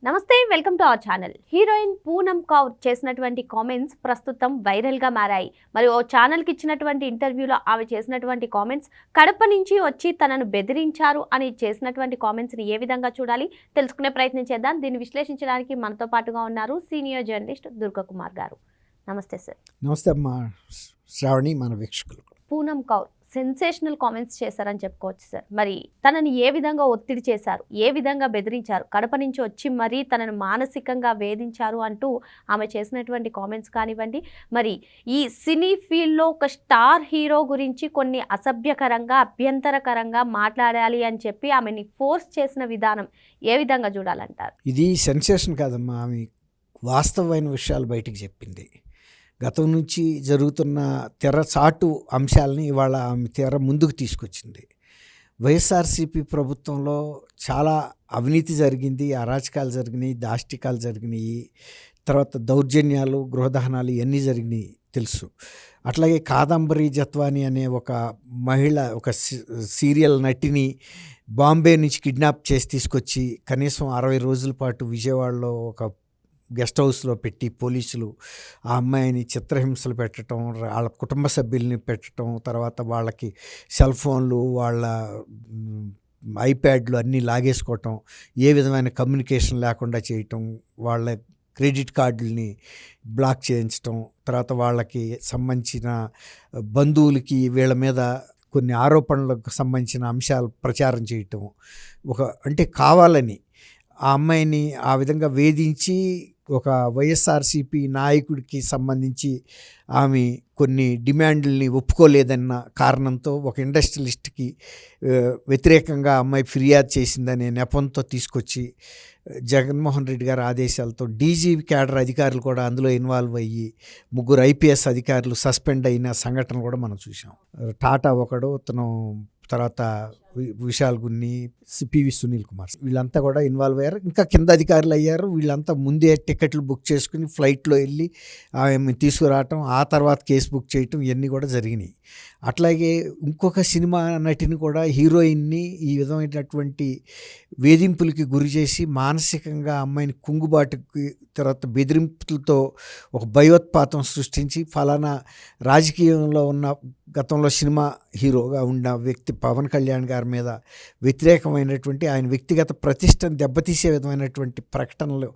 నమస్తే, welcome to our channel. Heroine Poonam Kaur చేసినటువంటి comments ప్రస్తుతం వైరల్గా మారాయి. మరి ఓ ఛానల్కి ఇచ్చినటువంటి ఇంటర్వ్యూలో ఆమె చేసినటువంటి కామెంట్స్ కడప నుంచి వచ్చి తనను బెదిరించారు అని చేసినటువంటి కామెంట్స్ని ఏ విధంగా చూడాలి తెలుసుకునే ప్రయత్నం చేద్దాం. దీన్ని విశ్లేషించడానికి మనతో పాటుగా ఉన్నారు సీనియర్ జర్నలిస్ట్ దుర్గకుమార్ గారు. నమస్తే సార్. నమస్తే అమ్మా శ్రావణి, మన వీక్షకులు. పూనమ్ కౌర్ సెన్సేషనల్ కామెంట్స్ చేశారని చెప్పుకోవచ్చు సార్. మరి తనని ఏ విధంగా ఒత్తిడి చేశారు, ఏ విధంగా బెదిరించారు, కడప నుంచి వచ్చి మరీ తనను మానసికంగా వేధించారు అంటూ ఆమె చేసినటువంటి కామెంట్స్ కానివ్వండి, మరి ఈ సినీ ఫీల్డ్లో ఒక స్టార్ హీరో గురించి కొన్ని అసభ్యకరంగా అభ్యంతరకరంగా మాట్లాడాలి అని చెప్పి ఆమెని ఫోర్స్ చేసిన విధానం ఏ విధంగా చూడాలంటారు? ఇది సెన్సేషన్ కాదమ్మా, ఆమె వాస్తవమైన విషయాలు బయటికి చెప్పింది. గతం నుంచి జరుగుతున్న తెరచాటు అంశాలని ఇవాళ ఆమె తెర ముందుకు తీసుకొచ్చింది. వైఎస్ఆర్సీపీ ప్రభుత్వంలో చాలా అవినీతి జరిగింది, అరాచకాలు జరిగినాయి, దాష్టికాలు జరిగినాయి, తర్వాత దౌర్జన్యాలు, గృహదహనాలు ఇవన్నీ జరిగినాయి తెలుసు. అట్లాగే కాదంబరి జత్వాని అనే ఒక మహిళ, ఒక సీరియల్ నటిని బాంబే నుంచి కిడ్నాప్ చేసి తీసుకొచ్చి కనీసం 60 రోజుల పాటు విజయవాడలో ఒక గెస్ట్ హౌస్లో పెట్టి పోలీసులు ఆ అమ్మాయిని చిత్రహింసలు పెట్టడం, వాళ్ళ కుటుంబ సభ్యుల్ని పెట్టడం, తర్వాత వాళ్ళకి సెల్ ఫోన్లు, వాళ్ళ ఐప్యాడ్లు అన్నీ లాగేసుకోవటం, ఏ విధమైన కమ్యూనికేషన్ లేకుండా చేయటం, వాళ్ళ క్రెడిట్ కార్డుల్ని బ్లాక్ చేయించటం, తర్వాత వాళ్ళకి సంబంధించిన బంధువులకి వీళ్ళ మీద కొన్ని ఆరోపణలకు సంబంధించిన అంశాలు ప్రచారం చేయటం, అంటే కావాలని ఆ అమ్మాయిని ఆ విధంగా వేధించి ఒక వైఎస్ఆర్సీపీ నాయకుడికి సంబంధించి ఆమె కొన్ని డిమాండ్లని ఒప్పుకోలేదన్న కారణంతో ఒక ఇండస్ట్రియలిస్ట్కి వ్యతిరేకంగా అమ్మాయి ఫిర్యాదు చేసిందనే నెపంతో తీసుకొచ్చి జగన్మోహన్ రెడ్డి గారి ఆదేశాలతో డీజీ క్యాడర్ అధికారులు కూడా అందులో ఇన్వాల్వ్ అయ్యి 3 ఐపీఎస్ అధికారులు సస్పెండ్ అయిన సంఘటన కూడా మనం చూసాం. టాటా ఒకడు, తను తర్వాత విశాల్ గున్ని, పివి సునీల్ కుమార్, వీళ్ళంతా కూడా ఇన్వాల్వ్ అయ్యారు. ఇంకా కింద అధికారులు అయ్యారు. వీళ్ళంతా ముందే టికెట్లు బుక్ చేసుకుని ఫ్లైట్లో వెళ్ళి ఆమె తీసుకురావటం, ఆ తర్వాత కేసు బుక్ చేయటం, ఇవన్నీ కూడా జరిగినాయి. అట్లాగే ఇంకొక సినిమా నటిని కూడా, హీరోయిన్ని ఈ విధమైనటువంటి వేధింపులకి గురి చేసి మానసికంగా అమ్మాయిని కుంగుబాటుకి, తర్వాత బెదిరింపులతో ఒక భయోత్పాతం సృష్టించి ఫలానా రాజకీయంలో ఉన్న గతంలో సినిమా హీరోగా ఉన్న వ్యక్తి పవన్ కళ్యాణ్ గారి మీద వ్యతిరేకమైనటువంటి ఆయన వ్యక్తిగత ప్రతిష్టను దెబ్బతీసే విధమైనటువంటి ప్రకటనలు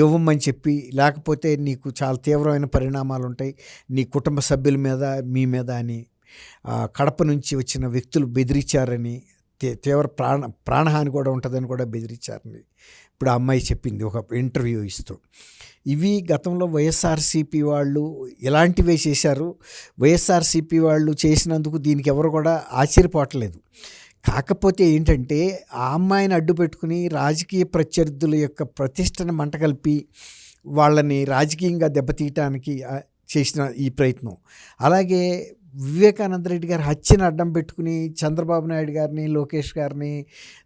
ఇవ్వమని చెప్పి, లేకపోతే నీకు చాలా తీవ్రమైన పరిణామాలు ఉంటాయి నీ కుటుంబ సభ్యుల మీద, మీ మీద అని కడప నుంచి వచ్చిన వ్యక్తులు బెదిరించారని, తీవ్ర ప్రాణహాని కూడా ఉంటుందని కూడా బెదిరించారని ఇప్పుడు ఆ అమ్మాయి చెప్పింది ఒక ఇంటర్వ్యూ ఇస్తూ. ఇవి గతంలో వైఎస్ఆర్సీపీ వాళ్ళు ఇలాంటివే చేశారు. వైఎస్ఆర్సీపీ వాళ్ళు చేసినందుకు దీనికి ఎవరు కూడా ఆశ్చర్యపోవట్లేదు. కాకపోతే ఏంటంటే ఆ అమ్మాయిని అడ్డు పెట్టుకుని రాజకీయ ప్రత్యర్థుల యొక్క ప్రతిష్టను మంటగలిపి వాళ్ళని రాజకీయంగా దెబ్బతీయటానికి చేసిన ఈ ప్రయత్నం. అలాగే వివేకానంద రెడ్డి గారి హత్యను అడ్డం పెట్టుకుని చంద్రబాబు నాయుడు గారిని, లోకేష్ గారిని,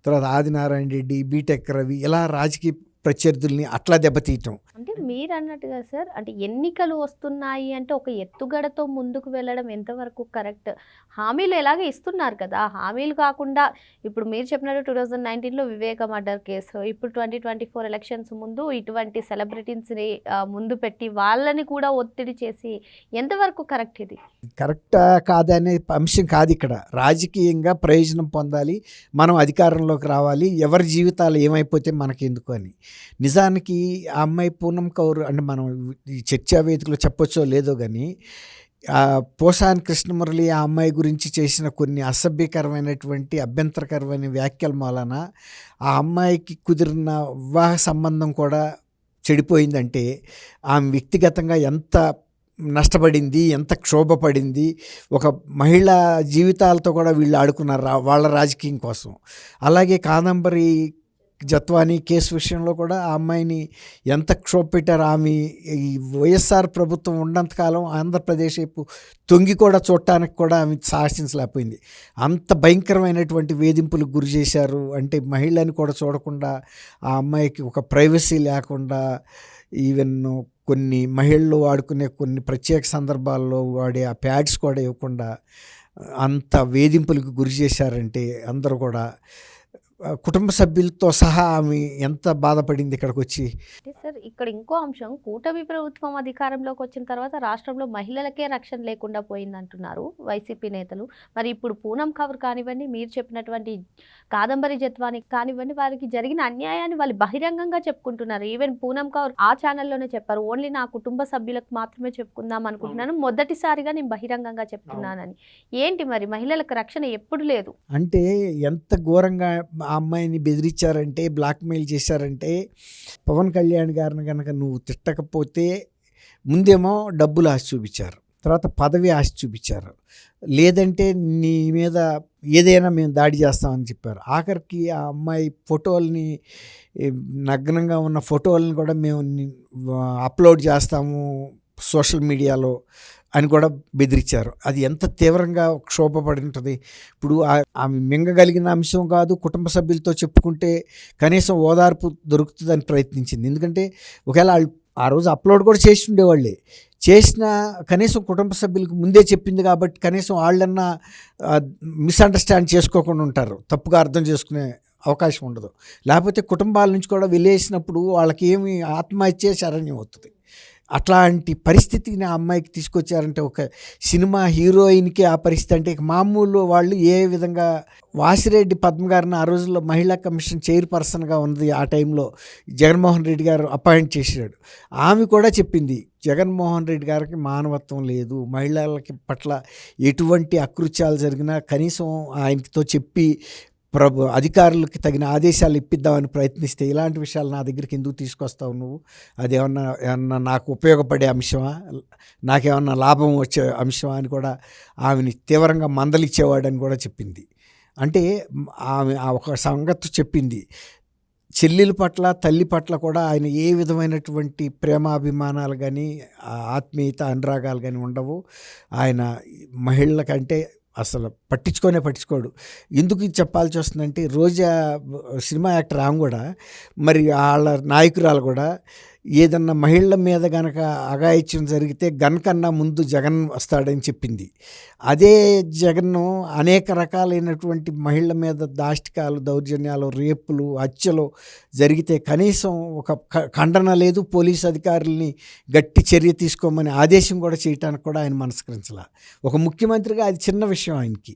తర్వాత ఆదినారాయణ రెడ్డి, బీటెక్ రవి, ఇలా రాజకీయ ప్రత్యర్థుల్ని అట్లా దెబ్బతీయటం. అంటే మీరు అన్నట్టుగా సార్, అంటే ఎన్నికలు వస్తున్నాయి అంటే ఒక ఎత్తుగడతో ముందుకు వెళ్ళడం ఎంతవరకు కరెక్ట్? హామీలు ఎలాగే ఇస్తున్నారు కదా, హామీలు కాకుండా ఇప్పుడు మీరు చెప్పినట్టు 2019లో వివేక మర్డర్ కేసు, ఇప్పుడు 2024 ఎలక్షన్స్ ముందు ఇటువంటి సెలబ్రిటీస్ని ముందు పెట్టి వాళ్ళని కూడా ఒత్తిడి చేసి ఎంతవరకు కరెక్ట్? ఇది కరెక్టా కాదనే అంశం కాదు ఇక్కడ. రాజకీయంగా ప్రయోజనం పొందాలి, మనం అధికారంలోకి రావాలి, ఎవరి జీవితాలు ఏమైపోతే మనకెందుకు అని. నిజానికి ఆ అమ్మాయి పూనమ్ కౌర్ అంటే మనం ఈ చర్చా వేదికలో చెప్పొచ్చో లేదో కానీ, పోసాని కృష్ణమురళి ఆ అమ్మాయి గురించి చేసిన కొన్ని అసభ్యకరమైనటువంటి అభ్యంతరకరమైన వ్యాఖ్యల మూలన ఆ అమ్మాయికి కుదిరిన వివాహ సంబంధం కూడా చెడిపోయిందంటే ఆమె వ్యక్తిగతంగా ఎంత నష్టపడింది, ఎంత క్షోభపడింది. ఒక మహిళా జీవితాలతో కూడా వీళ్ళు ఆడుకున్నారు వాళ్ళ రాజకీయం కోసం. అలాగే కాదంబరి జత్వాని కేసు విషయంలో కూడా ఆ అమ్మాయిని ఎంత క్షోభ పెట్టారు. ఆమె ఈ వైఎస్ఆర్ ప్రభుత్వం ఉన్నంతకాలం ఆంధ్రప్రదేశ్ వైపు తొంగి కూడా చూడటానికి కూడా ఆమె సాహసించలేకపోయింది. అంత భయంకరమైనటువంటి వేధింపులకు గురి చేశారు. అంటే మహిళని కూడా చూడకుండా, ఆ అమ్మాయికి ఒక ప్రైవసీ లేకుండా, ఈవెన్ కొన్ని మహిళలు వాడుకునే కొన్ని ప్రత్యేక సందర్భాల్లో వాడే ఆ ప్యాడ్స్ కూడా ఇవ్వకుండా అంత వేధింపులకు గురి చేశారంటే అందరూ కూడా కుటుంబ సభ్యులతో సహా ఆమె ఎంత బాధపడింది ఇక్కడికి వచ్చి. అంటే సార్ ఇక్కడ ఇంకో అంశం, కూటమి ప్రభుత్వం అధికారంలోకి వచ్చిన తర్వాత రాష్ట్రంలో మహిళలకే రక్షణ లేకుండా పోయిందంటున్నారు వైసీపీ నేతలు. మరి ఇప్పుడు పూనం కౌర్ కానివ్వండి, మీరు చెప్పినటువంటి కాదంబరి జత్వాని కానివ్వండి, వారికి జరిగిన అన్యాయాన్ని వాళ్ళు బహిరంగంగా చెప్పుకుంటున్నారు. ఈవెన్ పూనం కౌర్ ఆ ఛానల్లోనే చెప్పారు, ఓన్లీ నా కుటుంబ సభ్యులకు మాత్రమే చెప్పుకుందాం అనుకుంటున్నాను, మొదటిసారిగా నేను బహిరంగంగా చెప్తున్నానని. ఏంటి మరి మహిళలకు రక్షణ ఎప్పుడు లేదు? అంటే ఎంత ఘోరంగా ఆ అమ్మాయిని బెదిరించారంటే, బ్లాక్మెయిల్ చేశారంటే, పవన్ కళ్యాణ్ గారిని కనుక నువ్వు తిట్టకపోతే ముందేమో డబ్బులు ఆశ చూపించారు, తర్వాత పదవి ఆశ చూపించారు, లేదంటే నీ మీద ఏదైనా మేము దాడి చేస్తామని చెప్పారు. ఆఖరికి ఆ అమ్మాయి ఫోటోల్ని, నగ్నంగా ఉన్న ఫోటోలను కూడా మేము అప్లోడ్ చేస్తాము సోషల్ మీడియాలో అని కూడా బెదిరించారు. అది ఎంత తీవ్రంగా క్షోభపడి ఉంటుంది. ఇప్పుడు ఆమె మింగగలిగిన అంశం కాదు, కుటుంబ సభ్యులతో చెప్పుకుంటే కనీసం ఓదార్పు దొరుకుతుందని ప్రయత్నించింది. ఎందుకంటే ఒకవేళ వాళ్ళు ఆ రోజు అప్లోడ్ కూడా చేసి ఉండేవాళ్ళే, చేసిన కనీసం కుటుంబ సభ్యులకు ముందే చెప్పింది కాబట్టి కనీసం వాళ్ళన్నా మిస్అండర్స్టాండ్ చేసుకోకుండా ఉంటారు, తప్పుగా అర్థం చేసుకునే అవకాశం ఉండదు. లేకపోతే కుటుంబాల నుంచి కూడా వెళ్ళేసినప్పుడు వాళ్ళకి ఏమి ఆత్మహత్య శరణ్యం అవుతుంది. అట్లాంటి పరిస్థితిని ఆ అమ్మాయికి తీసుకొచ్చారంటే, ఒక సినిమా హీరోయిన్కి ఆ పరిస్థితి అంటే ఇక మామూలు వాళ్ళు ఏ విధంగా. వాసిరెడ్డి పద్మ గారిని ఆ రోజుల్లో మహిళా కమిషన్ చైర్పర్సన్గా ఉంది, ఆ టైంలో జగన్మోహన్ రెడ్డి గారు అపాయింట్ చేశాడు. ఆమె కూడా చెప్పింది, జగన్మోహన్ రెడ్డి గారికి మానవత్వం లేదు, మహిళలకి పట్ల ఎటువంటి అకృత్యాలు జరిగినా కనీసం ఆయనతో చెప్పి అధికారులకి తగిన ఆదేశాలు ఇప్పిద్దామని ప్రయత్నిస్తే ఇలాంటి విషయాలు నా దగ్గరికి ఎందుకు తీసుకొస్తావు నువ్వు, అది ఏమన్నా నాకు ఉపయోగపడే అంశమా, నాకేమన్నా లాభం వచ్చే అంశమా అని కూడా ఆమెని తీవ్రంగా మందలిచ్చేవాడని కూడా చెప్పింది. అంటే ఆమె ఒక సంగతి చెప్పింది, చెల్లెల పట్ల తల్లి పట్ల కూడా ఆయన ఏ విధమైనటువంటి ప్రేమాభిమానాలు కానీ ఆత్మీయత అనురాగాలు కానీ ఉండవు. ఆయన మహిళలకంటే అసలు పట్టించుకోడు. ఎందుకు ఇది చెప్పాల్సి వస్తుందంటే, రోజా సినిమా యాక్టర్ ఆమె కూడా, మరి వాళ్ళ నాయకురాలు కూడా ఏదన్నా మహిళల మీద గనక అఘాయిత్యం జరిగితే గన్ కన్నా ముందు జగన్ వస్తాడని చెప్పింది. అదే జగన్ను అనేక రకాలైనటువంటి మహిళల మీద దాష్టికాలు, దౌర్జన్యాలు, రేపులు, హత్యలు జరిగితే కనీసం ఒక ఖండన లేదు, పోలీసు అధికారుల్ని గట్టి చర్య తీసుకోమని ఆదేశం కూడా చేయటానికి కూడా ఆయన మనస్కరించాల. ఒక ముఖ్యమంత్రిగా అది చిన్న విషయం, ఆయనకి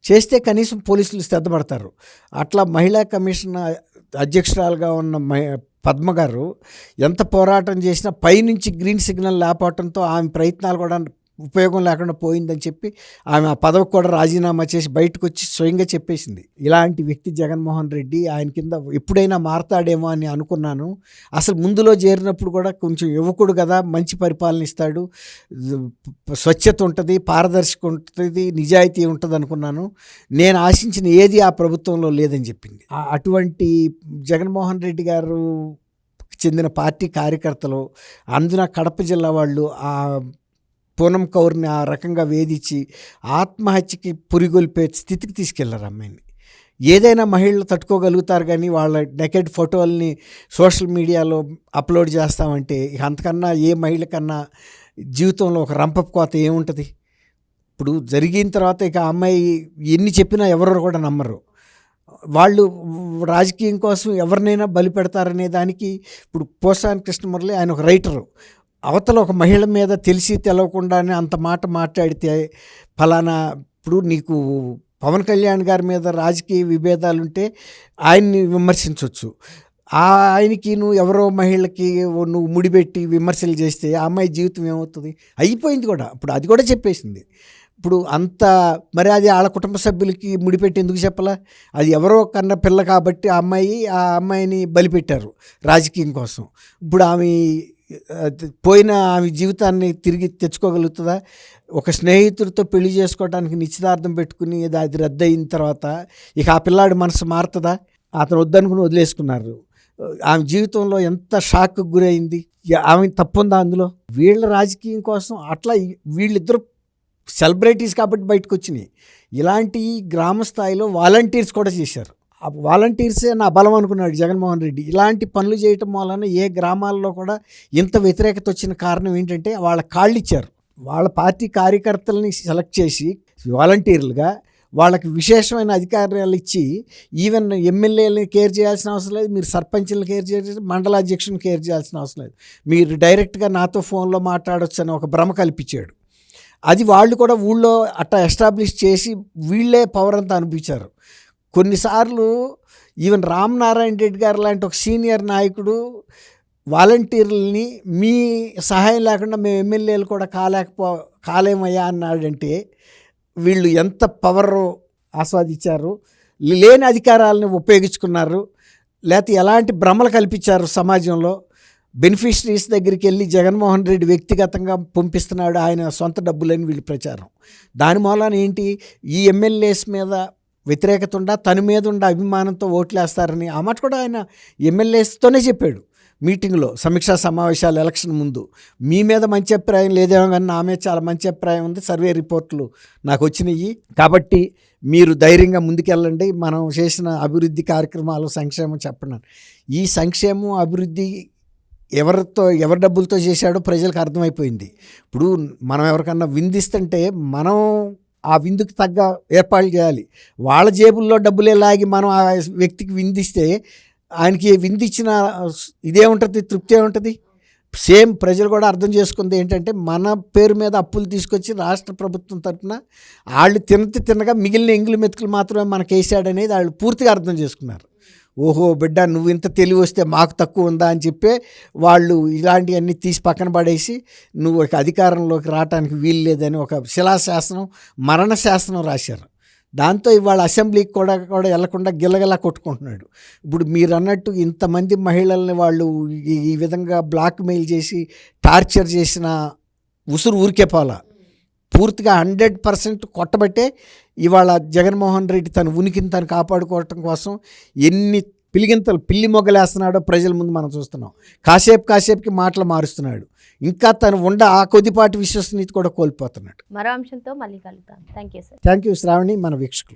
చేస్తే కనీసం పోలీసులు శ్రద్ధపడతారు. అట్లా మహిళా కమిషన్ అధ్యక్షురాలుగా ఉన్న పద్మ గారు ఎంత పోరాటం చేసినా పైనుంచి గ్రీన్ సిగ్నల్ లేకపోవడంతో ఆమె ప్రయత్నాలు కూడా ఉపయోగం లేకుండా పోయిందని చెప్పి ఆమె ఆ పదవికి కూడా రాజీనామా చేసి బయటకు వచ్చి స్వయంగా చెప్పేసింది. ఇలాంటి వ్యక్తి జగన్మోహన్ రెడ్డి, ఆయన కింద ఎప్పుడైనా మారతాడేమో అని అనుకున్నాను. అసలు ముందులో చేరినప్పుడు కూడా కొంచెం యువకుడు కదా, మంచి పరిపాలన ఇస్తాడు, స్వచ్ఛత ఉంటుంది, పారదర్శక ఉంటుంది, నిజాయితీ ఉంటుంది అనుకున్నాను. నేను ఆశించిన ఏది ఆ ప్రభుత్వంలో లేదని చెప్పింది. అటువంటి జగన్మోహన్ రెడ్డి గారు చెందిన పార్టీ కార్యకర్తలు, అందున కడప జిల్లా వాళ్ళు ఆ పూనం కౌర్ని ఆ రకంగా వేధించి ఆత్మహత్యకి పురిగొల్పే స్థితికి తీసుకెళ్లారు అమ్మాయిని. ఏదైనా మహిళలు తట్టుకోగలుగుతారు, కానీ వాళ్ళ నెకెడ్ ఫోటోల్ని సోషల్ మీడియాలో అప్లోడ్ చేస్తామంటే ఇక అంతకన్నా ఏ మహిళ కన్నా జీవితంలో ఒక రంపపు కోత ఏముంటుంది. ఇప్పుడు జరిగిన తర్వాత ఇక అమ్మాయి ఎన్ని చెప్పినా ఎవరు కూడా నమ్మరు. వాళ్ళు రాజకీయం కోసం ఎవరినైనా బలి పెడతారనే దానికి ఇప్పుడు పోసాని కృష్ణమురళి ఆయన ఒక రైటరు, అవతల ఒక మహిళ మీద తెలిసి తెలవకుండానే అంత మాట మాట్లాడితే ఫలానా, ఇప్పుడు నీకు పవన్ కళ్యాణ్ గారి మీద రాజకీయ విభేదాలుంటే ఆయన్ని విమర్శించవచ్చు, ఆయనకి నువ్వు ఎవరో మహిళకి నువ్వు ముడిపెట్టి విమర్శలు చేస్తే ఆ అమ్మాయి జీవితం ఏమవుతుంది, అయిపోయింది కూడా. ఇప్పుడు అది కూడా చెప్పేసింది. ఇప్పుడు అంత మరి అది వాళ్ళ కుటుంబ సభ్యులకి ముడిపెట్టి ఎందుకు చెప్పాలా, అది ఎవరో కన్న పిల్ల కాబట్టి ఆ అమ్మాయిని బలిపెట్టారు రాజకీయం కోసం. ఇప్పుడు ఆమె జీవితాన్ని తిరిగి తెచ్చుకోగలుగుతుందా? ఒక స్నేహితుడితో పెళ్లి చేసుకోవడానికి నిశ్చితార్థం పెట్టుకుని అది రద్దు అయిన తర్వాత ఇక ఆ పిల్లాడి మనసు మారుతుందా? అతను వద్దనుకుని వదిలేసుకున్నారు. ఆమె జీవితంలో ఎంత షాక్కి గురైంది, ఆమె తప్పుందా అందులో? వీళ్ళ రాజకీయం కోసం అట్లా వీళ్ళిద్దరు సెలబ్రిటీస్ కాబట్టి బయటకు వచ్చినాయి. ఇలాంటి గ్రామ స్థాయిలో వాలంటీర్స్ కూడా చేశారు. ఆ వాలంటీర్సే నా బలం అనుకున్నాడు జగన్మోహన్ రెడ్డి. ఇలాంటి పనులు చేయటం వలన ఏ గ్రామాల్లో కూడా ఇంత వ్యతిరేకత వచ్చిన కారణం ఏంటంటే వాళ్ళ కాళ్ళు ఇచ్చారు. వాళ్ళ పార్టీ కార్యకర్తలని సెలెక్ట్ చేసి వాలంటీర్లుగా వాళ్ళకి విశేషమైన అధికారాలు ఇచ్చి ఈవెన్ ఎమ్మెల్యేలని కేర్ చేయాల్సిన అవసరం లేదు, మీరు సర్పంచ్లను కేర్ చేయాల్సిన, మండల అధ్యక్షుని కేర్ చేయాల్సిన అవసరం లేదు, మీరు డైరెక్ట్గా నాతో ఫోన్లో మాట్లాడొచ్చు అని ఒక భ్రమ కల్పించాడు. అది వాళ్ళు కూడా ఊళ్ళో అట్టా ఎస్టాబ్లిష్ చేసి వీళ్ళే పవర్ అంతా అనిపించారు. కొన్నిసార్లు ఈవెన్ రామనారాయణ రెడ్డి గారు లాంటి ఒక సీనియర్ నాయకుడు వాలంటీర్లని మీ సహాయం లేకుండా మేము ఎమ్మెల్యేలు కూడా కాలేమయ్యా అన్నాడంటే వీళ్ళు ఎంత పవర్ ఆస్వాదించారు, లేని అధికారాలను ఉపయోగించుకున్నారు, లేకపోతే ఎలాంటి భ్రమలు కల్పించారు సమాజంలో. బెనిఫిషరీస్ దగ్గరికి వెళ్ళి జగన్మోహన్ రెడ్డి వ్యక్తిగతంగా పంపిస్తున్నాడు ఆయన సొంత డబ్బులని వీళ్ళు ప్రచారం. దాని మూలాన ఏంటి, ఈ ఎమ్మెల్యేస్ మీద వ్యతిరేకత ఉండా తన మీద ఉండే అభిమానంతో ఓట్లేస్తారని ఆ మాట కూడా ఆయన ఎమ్మెల్యేస్తోనే చెప్పాడు మీటింగ్లో, సమీక్షా సమావేశాలు ఎలక్షన్ ముందు. మీ మీద మంచి అభిప్రాయం లేదేమో కానీ నా మీద చాలా మంచి అభిప్రాయం ఉంది, సర్వే రిపోర్ట్లు నాకు వచ్చినాయి, కాబట్టి మీరు ధైర్యంగా ముందుకెళ్ళండి, మనం చేసిన అభివృద్ధి కార్యక్రమాలు సంక్షేమం చెప్పండి. ఈ సంక్షేమం అభివృద్ధి ఎవరి డబ్బులతో చేశాడో ప్రజలకు అర్థమైపోయింది. ఇప్పుడు మనం ఎవరికన్నా విందిస్తుంటే మనం ఆ విందుకు తగ్గ ఏర్పాట్లు చేయాలి. వాళ్ళ జేబుల్లో డబ్బులే లాగి మనం ఆ వ్యక్తికి విందిస్తే ఆయనకి విందిచ్చిన ఇదే ఉంటుంది, తృప్తి ఏముంటుంది. సేమ్ ప్రజలు కూడా అర్థం చేసుకుంది ఏంటంటే మన పేరు మీద అప్పులు తీసుకొచ్చి రాష్ట్ర ప్రభుత్వం తరఫున వాళ్ళు తినగా మిగిలిన ఎంగిలి మెతుకులు మాత్రమే మనకు వేసాడనేది వాళ్ళు పూర్తిగా అర్థం చేసుకున్నారు. ఓహో బిడ్డ నువ్వు ఇంత తెలివి వస్తే మాకు తక్కువ ఉందా అని చెప్పి వాళ్ళు ఇలాంటివన్నీ తీసి పక్కన పడేసి నువ్వు ఒక అధికారంలోకి రావడానికి వీలు లేదని ఒక శిలాశాసనం, మరణ శాసనం రాశారు. దాంతో ఇవాళ అసెంబ్లీకి కూడా వెళ్లకుండా గిల్లగిలా కొట్టుకుంటున్నాడు. ఇప్పుడు మీరు అన్నట్టు ఇంతమంది మహిళల్ని వాళ్ళు ఈ విధంగా బ్లాక్మెయిల్ చేసి టార్చర్ చేసిన ఉసురు ఊరికే పోలా, పూర్తిగా 100% కొట్టబట్టే ఇవాళ జగన్మోహన్ రెడ్డి తన ఉనికిని తను కాపాడుకోవటం కోసం ఎన్ని పిల్లి మొగ్గలేస్తున్నాడో ప్రజల ముందు మనం చూస్తున్నాం. కాసేపుకి మాటలు మారుస్తున్నాడు, ఇంకా తను ఆ కొద్దిపాటి విశ్వసనీయత కూడా కోల్పోతున్నాడు. మరో అంశంతో మళ్ళీ కలుద్దాం. Thank you sir. Thank you Sravani, మన వీక్షకులు.